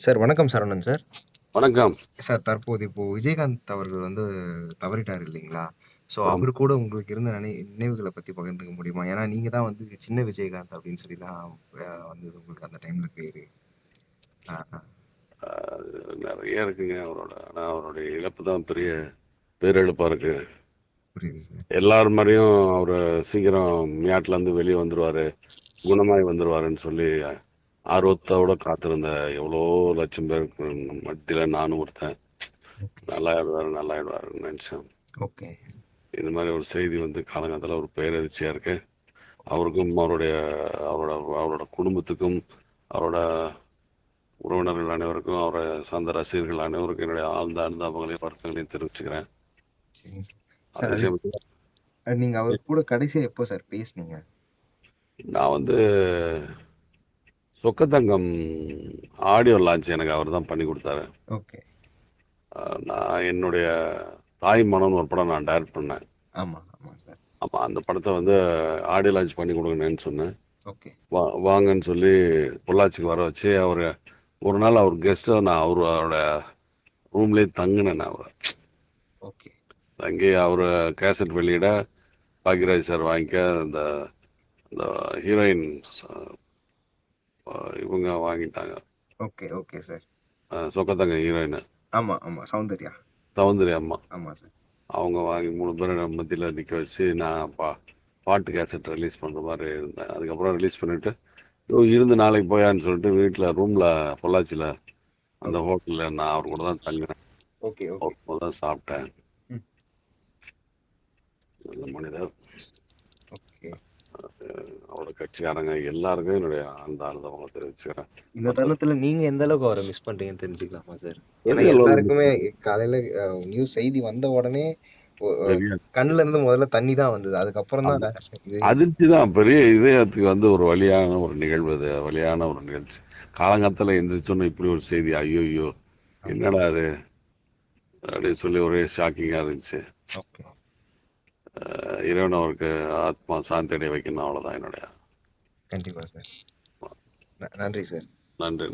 Sir வணக்கம் Saravanan sir. வணக்கம். Sir தற்போது இப்போ விஜயகாந்த் அவர்கள் வந்து தவறிட்டார் இல்லைங்களா? ஸோ ஆமா. அவரு கூட உங்களுக்கு இருந்த நினைவுகள பத்தி பகிர்ந்துக்க முடியுமா? ஏன்னா நீங்க தான் வந்து சின்ன விஜயகாந்த் அப்படின்னு சொல்லிலாம் வந்தது உங்களுக்கு அந்த டைம்ல பேரு. ஆ, ஆ. நிறைய இருக்குங்க அவரோட. ஆனா அவருடைய இழப்பு தான் பெரிய பேரிழப்பா இருக்கு. புரியுது சார். எல்லார் மாதிரியும் அவரு சீக்கிரம் மியாட்ல இருந்து வெளியே வந்துருவாரு, குணமாய் வந்துருவாருன்னு சொல்லி ஆர்வத்தோட காத்திருந்த எவ்வளோ லட்சம் பேருக்கு மத்தியில நானும் ஒருத்தன். நல்லாயிடுவாருன்னு நினைச்சேன். ஓகே. இந்த மாதிரி ஒரு செய்தி வந்து காலங்காலத்தில் ஒரு பேரதிர்ச்சியா இருக்கு. அவருக்கும் அவரோட அவரோட குடும்பத்துக்கும் அவரோட உறவினர்கள் அனைவருக்கும் அவரை சார்ந்த ரசிகர்கள் அனைவருக்கும் என்னுடைய ஆழ்ந்த அனுதாபங்களையும் வருத்தங்களையும் தெரிவிச்சுக்கிறேன். சரிங்க அதே சார். சமயத்தில் நீங்க அவர் கூட கடைசியா எப்போ சார் பேசுனீங்க? நான் வந்து சொக்கத்தங்கம் ஆடியோ லான்ச் எனக்கு அவர் தான் பண்ணி கொடுத்தாரு. ஓகே. நான் என்னுடைய தாய் மனம்னு ஒரு படம் நான் டைரக்ட் பண்ணேன். ஆமா ஆமா சார். ஆமாம், அந்த படத்தை வந்து ஆடியோ லான்ச் பண்ணி கொடுங்கன்னு சொன்னேன். ஓகே. வாங்கன்னு சொல்லி பொள்ளாச்சிக்கு வர வச்சு அவர் ஒரு நாள் அவர் கெஸ்ட்டாக நான் அவரோட ரூம்லேயே தங்கினேன். நான் அவர் ஓகே. தங்கி அவர் கேசட் வெளியிட பாக்யராஜ் சார் வாங்கிக்க, இந்த இந்த ஹீரோயின் இவங்க வாங்கிட்டாங்க. Okay okay sir. சொக்கத்தங்க ஹீரோயின். ஆமா ஆமா சௌந்தர்யா. சௌந்தர்யா அம்மா. ஆமா சார். அவங்க வாங்கி 3 பேரும் மத்தியில் நிற்க வச்சு நான் பாட்டு கேசட் ரிலீஸ் பண்ணுற மாதிரி இருந்தேன். அதுக்கப்புறம் ரிலீஸ் பண்ணிவிட்டு இருந்து நாளைக்கு போயான்னு சொல்லிட்டு வீட்டில் ரூமில் பொள்ளாச்சியில் அந்த ஹோட்டலில் நான் அவர் கூட தான் தங்கினேன். ஓகே அவர் கூட தான் சாப்பிட்டேன். நல்ல மனிதர். ஓகே. அவரோட கட்சிக்காரங்க எல்லாருக்கும் என்னுடைய ஆழ்ந்த அனுபவங்களை தெரிவிச்சுக்கிறேன். இந்த தருணத்துல நீங்க எந்த அளவுக்கு அவரை மிஸ் பண்றீங்கன்னு தெரிஞ்சுக்கலாமா சார்? ஏன்னா எல்லாருக்குமே காலையில நியூஸ் செய்தி வந்த உடனே கண்ணுல இருந்து முதல்ல தண்ணி தான் வந்தது. அதுக்கப்புறம் தான் அதிர்ச்சி தான். பெரிய இதயத்துக்கு வந்து ஒரு வலியான ஒரு நிகழ்வு, அது வலியான ஒரு நிகழ்ச்சி. காலங்காலத்தில் எந்திரிச்சோன்னு இப்படி ஒரு செய்தி, ஐயோ என்னடா அது அப்படின்னு சொல்லி ஒரே ஷாக்கிங்காக இருந்துச்சு. இறைவன் அவருக்கு ஆத்மா சாந்தி அடைய வைக்கணும், அவ்வளோதான் என்னுடைய. கண்டிப்பா சார். நன்றி சார். நன்றி.